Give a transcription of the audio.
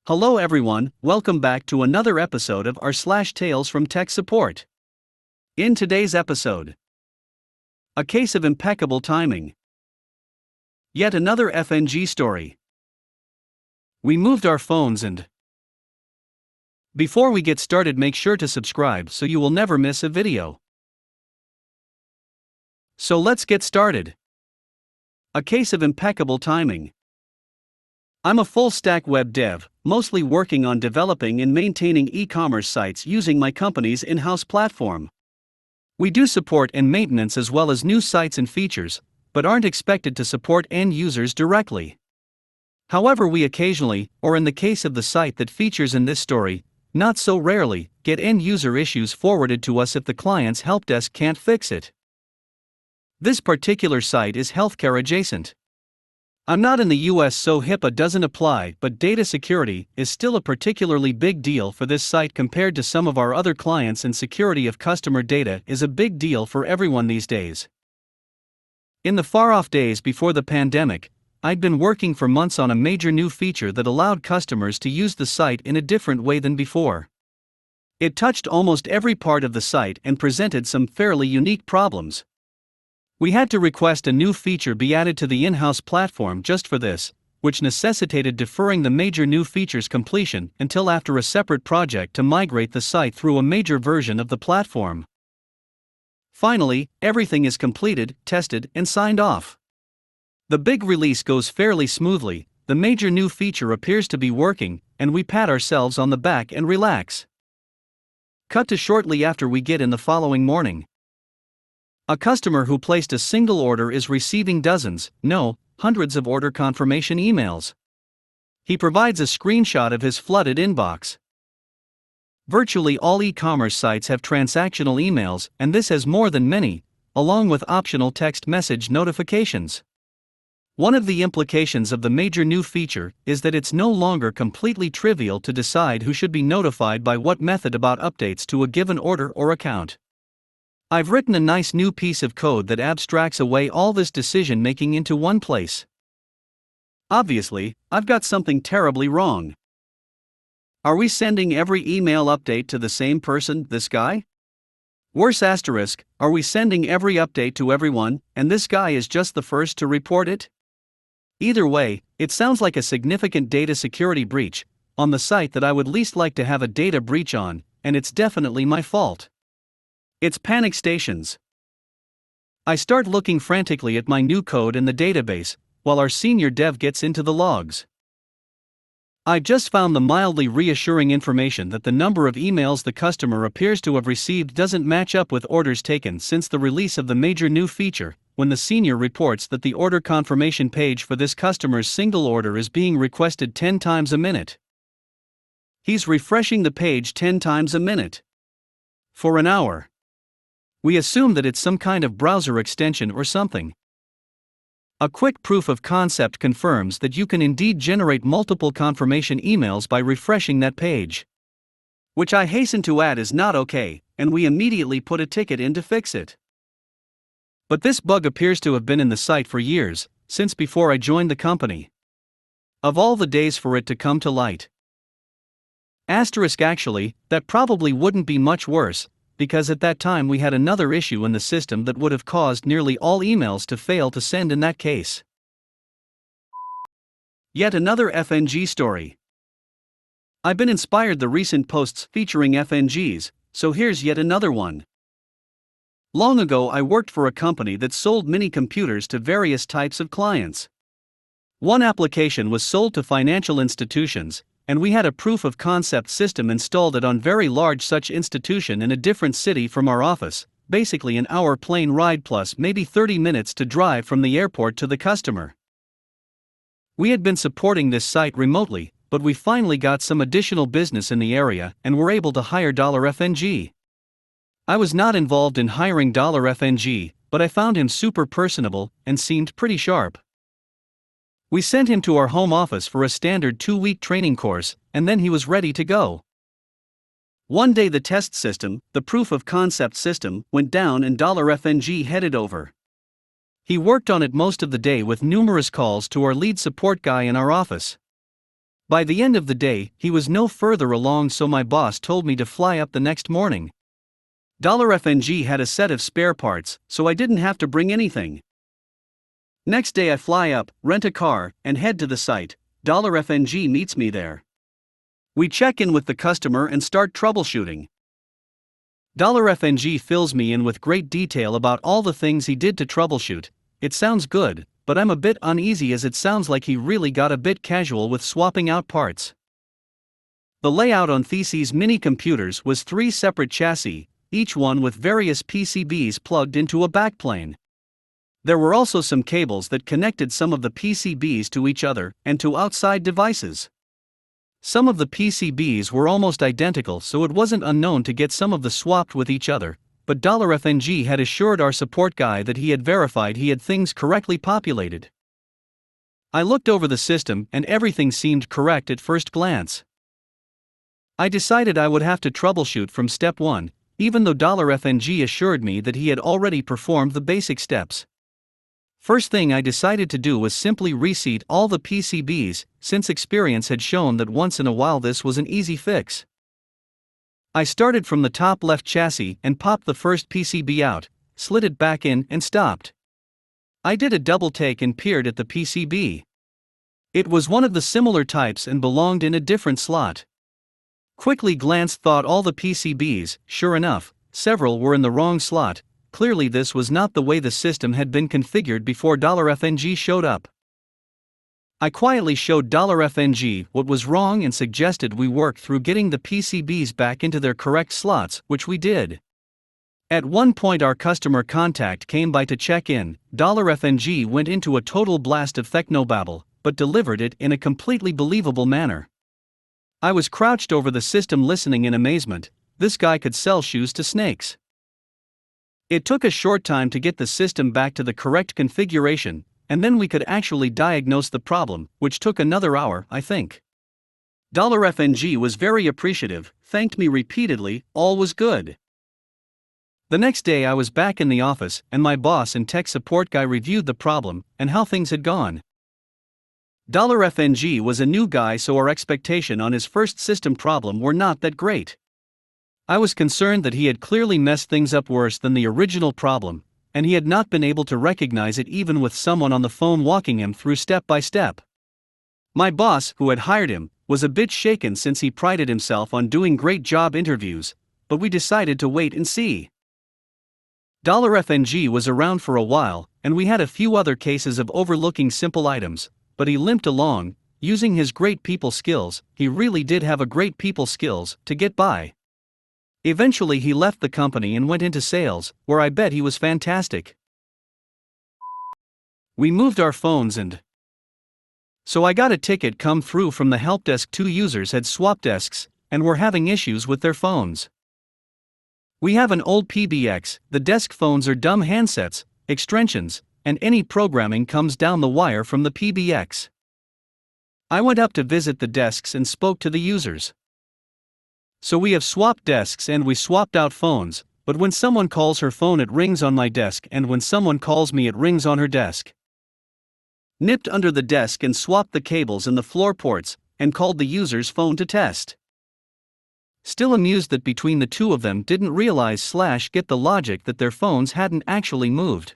Hello everyone, welcome back to another episode of r/slash Tales from Tech Support. In today's episode, a case of impeccable timing. Yet another FNG story. We moved our phones and... Before we get started, make sure to subscribe so you will never miss a video. So let's get started. A case of impeccable timing. I'm a full-stack web dev, mostly working on developing and maintaining e-commerce sites using my company's in-house platform. We do support and maintenance as well as new sites and features, but aren't expected to support end users directly. However, we occasionally, or in the case of the site that features in this story, not so rarely, get end user issues forwarded to us if the client's help desk can't fix it. This particular site is healthcare adjacent. I'm not in the US, so HIPAA doesn't apply, but data security is still a particularly big deal for this site compared to some of our other clients, and security of customer data is a big deal for everyone these days. In the far-off days before the pandemic, I'd been working for months on a major new feature that allowed customers to use the site in a different way than before. It touched almost every part of the site and presented some fairly unique problems. We had to request a new feature be added to the in-house platform just for this, which necessitated deferring the major new feature's completion until after a separate project to migrate the site through a major version of the platform. Finally, everything is completed, tested, and signed off. The big release goes fairly smoothly, the major new feature appears to be working, and we pat ourselves on the back and relax. Cut to shortly after we get in the following morning. A customer who placed a single order is receiving dozens, no, hundreds of order confirmation emails. He provides a screenshot of his flooded inbox. Virtually all e-commerce sites have transactional emails, and this has more than many, along with optional text message notifications. One of the implications of the major new feature is that it's no longer completely trivial to decide who should be notified by what method about updates to a given order or account. I've written a nice new piece of code that abstracts away all this decision-making into one place. Obviously, I've got something terribly wrong. Are we sending every email update to the same person, this guy? Worse asterisk, are we sending every update to everyone, and this guy is just the first to report it? Either way, it sounds like a significant data security breach, on the site that I would least like to have a data breach on, and it's definitely my fault. It's panic stations. I start looking frantically at my new code in the database, while our senior dev gets into the logs. I just found the mildly reassuring information that the number of emails the customer appears to have received doesn't match up with orders taken since the release of the major new feature, when the senior reports that the order confirmation page for this customer's single order is being requested 10 times a minute. He's refreshing the page 10 times a minute. For an hour. We assume that it's some kind of browser extension or something. A quick proof of concept confirms that you can indeed generate multiple confirmation emails by refreshing that page. Which I hasten to add is not okay, and we immediately put a ticket in to fix it. But this bug appears to have been in the site for years, since before I joined the company. Of all the days for it to come to light. Actually, that probably wouldn't be much worse, because at that time we had another issue in the system that would have caused nearly all emails to fail to send in that case. Yet another FNG story. I've been inspired the recent posts featuring FNGs, so here's yet another one. Long ago I worked for a company that sold mini computers to various types of clients. One application was sold to financial institutions, and we had a proof of concept system installed at on very large such institution in a different city from our office, basically an hour plane ride plus maybe 30 minutes to drive from the airport to the customer. We had been supporting this site remotely, but we finally got some additional business in the area and were able to hire $FNG. I was not involved in hiring $FNG, but I found him super personable and seemed pretty sharp. We sent him to our home office for a standard 2-week training course, and then he was ready to go. One day the test system, the proof of concept system, went down and $FNG headed over. He worked on it most of the day with numerous calls to our lead support guy in our office. By the end of the day, he was no further along, so my boss told me to fly up the next morning. $FNG had a set of spare parts, so I didn't have to bring anything. Next day I fly up, rent a car, and head to the site. $FNG meets me there. We check in with the customer and start troubleshooting. $FNG fills me in with great detail about all the things he did to troubleshoot. It sounds good, but I'm a bit uneasy as it sounds like he really got a bit casual with swapping out parts. The layout on These's mini computers was 3 separate chassis, each one with various PCBs plugged into a backplane. There were also some cables that connected some of the PCBs to each other and to outside devices. Some of the PCBs were almost identical, so it wasn't unknown to get some of the swapped with each other, but $FNG had assured our support guy that he had verified he had things correctly populated. I looked over the system and everything seemed correct at first glance. I decided I would have to troubleshoot from step 1, even though $FNG assured me that he had already performed the basic steps. First thing I decided to do was simply reseat all the PCBs, since experience had shown that once in a while this was an easy fix. I started from the top left chassis and popped the first PCB out, slid it back in and stopped. I did a double take and peered at the PCB. It was one of the similar types and belonged in a different slot. Quickly glanced thought all the PCBs, sure enough, several were in the wrong slot. Clearly this was not the way the system had been configured before $FNG showed up. I quietly showed $FNG what was wrong and suggested we work through getting the PCBs back into their correct slots, which we did. At one point our customer contact came by to check in. $FNG went into a total blast of technobabble, but delivered it in a completely believable manner. I was crouched over the system listening in amazement. This guy could sell shoes to snakes. It took a short time to get the system back to the correct configuration, and then we could actually diagnose the problem, which took another hour, I think. $FNG was very appreciative, thanked me repeatedly, all was good. The next day I was back in the office, and my boss and tech support guy reviewed the problem and how things had gone. $FNG was a new guy, so our expectation on his first system problem were not that great. I was concerned that he had clearly messed things up worse than the original problem, and he had not been able to recognize it even with someone on the phone walking him through step by step. My boss, who had hired him, was a bit shaken since he prided himself on doing great job interviews, but we decided to wait and see. $FNG was around for a while, and we had a few other cases of overlooking simple items, but he limped along, using his great people skills. He really did have a great people skills to get by. Eventually he left the company and went into sales, where I bet he was fantastic. We moved our phones so I got a ticket come through from the help desk. 2 users had swapped desks, and were having issues with their phones. We have an old PBX, the desk phones are dumb handsets, extensions, and any programming comes down the wire from the PBX. I went up to visit the desks and spoke to the users. So we have swapped desks and we swapped out phones, but when someone calls her phone it rings on my desk, and when someone calls me it rings on her desk. Nipped under the desk and swapped the cables in the floor ports, and called the user's phone to test. Still amused that between the two of them didn't realize / get the logic that their phones hadn't actually moved.